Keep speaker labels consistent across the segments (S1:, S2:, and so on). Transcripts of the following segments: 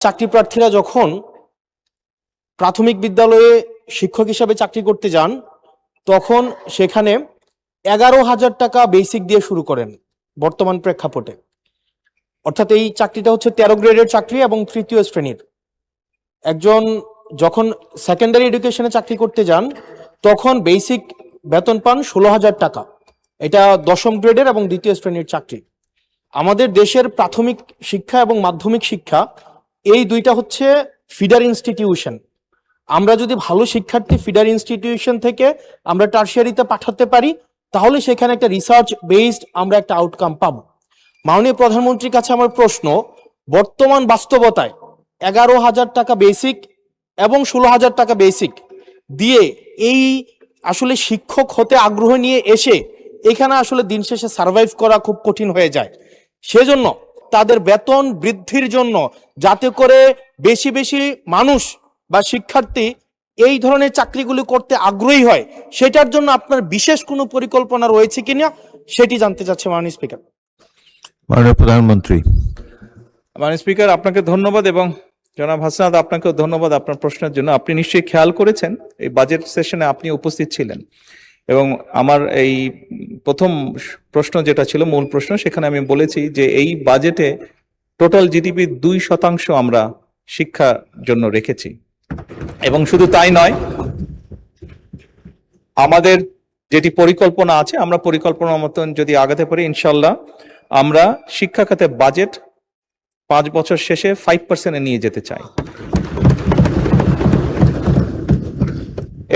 S1: চাকরি প্রার্থীরা যখন প্রাথমিক বিদ্যালয়ে শিক্ষক হিসাবে চাকরি করতে যান তখন সেখানে 11,000 টাকা বেসিক দিয়ে শুরু করেন বর্তমান প্রেক্ষাপটে। অর্থাৎ এই চাকরিটা হচ্ছে 13 গ্রেডের চাকরি এবং তৃতীয় শ্রেণীর। একজন যখন সেকেন্ডারি এডুকেশনে চাকরি করতে যান তখন বেসিক বেতন পান 16,000 টাকা। এটা 10ম গ্রেডের এবং দ্বিতীয় শ্রেণীর চাকরি। আমাদের দেশের প্রাথমিক শিক্ষা এবং মাধ্যমিক শিক্ষা এই দুইটা হচ্ছে ফিডার ইনস্টিটিউশন। আমরা যদি ভালো শিক্ষার্থী ফিডার ইনস্টিটিউশন থেকে আমরা টারশিয়ারিতে পাঠাতে পারি তাহলে সেখানে একটা রিসার্চ বেসড আমরা একটা আউটকাম পাবো। মাননীয় প্রধানমন্ত্রীর কাছে আমার প্রশ্ন, বর্তমান বাস্তবতায় 11,000 টাকা বেসিক এবং 16,000 টাকা বেসিক দিয়ে এই আসলে শিক্ষক হতে আগ্রহ নিয়ে এসে এখানে আসলে দিন শেষে সার্ভাইভ করা খুব কঠিন হয়ে যায়। সেজন্য তাদের বেতন বৃদ্ধির জন্য যাতে করে বেশি বেশি মানুষ বা শিক্ষার্থী এই ধরনের চাকরিগুলি করতে আগ্রহী হয় সেটার জন্য আপনার বিশেষ কোনো পরিকল্পনা রয়েছে কিনা সেটি জানতে চাচ্ছি মাননীয় স্পিকার।
S2: মাননীয় প্রধানমন্ত্রী।
S3: মাননীয় স্পিকার, আপনাকে ধন্যবাদ এবং জনাব হাসনাত আপনাকেও ধন্যবাদ আপনার প্রশ্নের জন্য। আপনি নিশ্চয়ই খেয়াল করেছেন এই বাজেট সেশনে আপনি উপস্থিত ছিলেন এবং আমার এই প্রথম প্রশ্ন যেটা ছিল মূল প্রশ্ন সেখানে আমি বলেছি যে এই বাজেটে টোটাল জিডিপি 2% আমরা শিক্ষার জন্য রেখেছি এবং শুধু তাই নয়, আমাদের যেটি পরিকল্পনা আছে আমরা পরিকল্পনা মতন যদি আগাতে পারি ইনশাল্লাহ আমরা শিক্ষা খাতে বাজেট 5 বছর শেষে 5% নিয়ে যেতে চাই।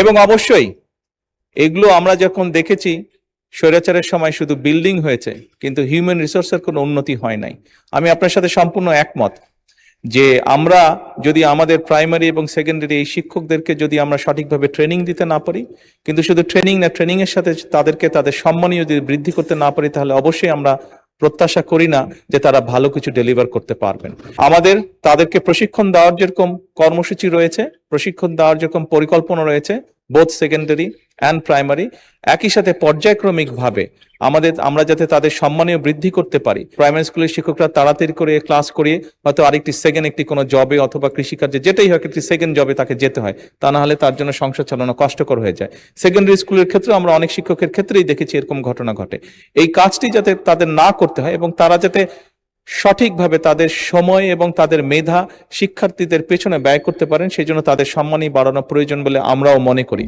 S3: এবং অবশ্যই এগুলো আমরা যখন দেখেছি স্বৈরাচারের সময় শুধু বিল্ডিং হয়েছে কিন্তু হিউম্যান রিসোর্সের কোনো উন্নতি হয় নাই। আমি আপনার সাথে সম্পূর্ণ একমত যে আমরা যদি আমাদের প্রাইমারি এবং সেকেন্ডারি এই শিক্ষকদেরকে যদি আমরা সঠিকভাবে ট্রেনিং দিতে না পারি, কিন্তু শুধু ট্রেনিং না, ট্রেনিং এর সাথে তাদেরকে তাদের সম্মানীয় যদি বৃদ্ধি করতে না পারি তাহলে অবশ্যই আমরা প্রত্যাশা করি না যে তারা ভালো কিছু ডেলিভার করতে পারবেন। আমাদের তাদেরকে প্রশিক্ষণ দেওয়ার যেরকম কর্মসূচি রয়েছে, প্রশিক্ষণ দেওয়ার যেরকম পরিকল্পনা রয়েছে বোথ সেকেন্ডারি অ্যান্ড প্রাইমারি, একই সাথে পর্যায়ক্রমিক ভাবে আমরা যাতে তাদের সম্মানীয় বৃদ্ধি করতে পারি। প্রাইমারি স্কুলের শিক্ষকরা তাড়াতাড়ি করে ক্লাস করিয়ে হয়তো আরেকটি সেকেন্ড একটি কোনো জবে অথবা কৃষিকার্যে যেটাই হোক একটি সেকেন্ড জবে তাকে যেতে হয়, তা না হলে তার জন্য সংসার চালানো কষ্টকর হয়ে যায়। সেকেন্ডারি স্কুলের ক্ষেত্রে আমরা অনেক শিক্ষকের ক্ষেত্রেই দেখেছি এরকম ঘটনা ঘটে। এই কাজটি যাতে তাদের না করতে হয় এবং তারা যাতে সঠিকভাবে তাদের সময় এবং তাদের মেধা শিক্ষার্থীদের পেছনে ব্যয় করতে পারেন সেই জন্য তাদের সম্মানই বাড়ানো প্রয়োজন বলে আমরাও মনে করি।